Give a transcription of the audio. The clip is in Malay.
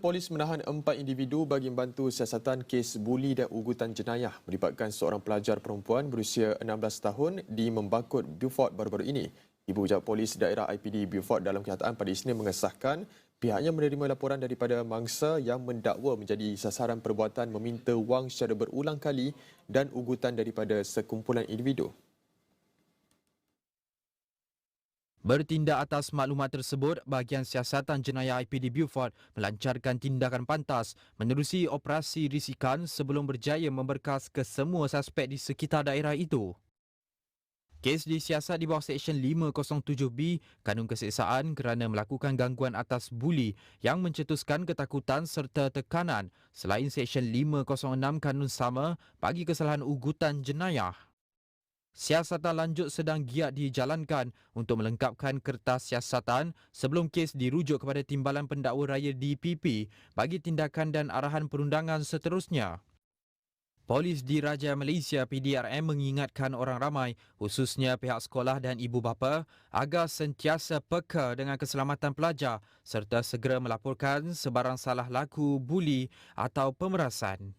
Polis menahan 4 individu bagi membantu siasatan kes buli dan ugutan jenayah melibatkan seorang pelajar perempuan berusia 16 tahun di Membakut, Beaufort baru-baru ini. Ibu Pejabat Polis Daerah IPD Beaufort dalam kenyataan pada Isnin mengesahkan pihaknya menerima laporan daripada mangsa yang mendakwa menjadi sasaran perbuatan meminta wang secara berulang kali dan ugutan daripada sekumpulan individu. Bertindak atas maklumat tersebut, bahagian siasatan jenayah IPD Beaufort melancarkan tindakan pantas menerusi operasi risikan sebelum berjaya memberkas ke semua suspek di sekitar daerah itu. Kes disiasat di bawah Seksyen 507B Kanun Keseksaan kerana melakukan gangguan atas buli yang mencetuskan ketakutan serta tekanan selain Seksyen 506 Kanun sama bagi kesalahan ugutan jenayah. Siasatan lanjut sedang giat dijalankan untuk melengkapkan kertas siasatan sebelum kes dirujuk kepada Timbalan Pendakwa Raya DPP bagi tindakan dan arahan perundangan seterusnya. Polis Diraja Malaysia PDRM mengingatkan orang ramai, khususnya pihak sekolah dan ibu bapa, agar sentiasa peka dengan keselamatan pelajar serta segera melaporkan sebarang salah laku buli atau pemerasan.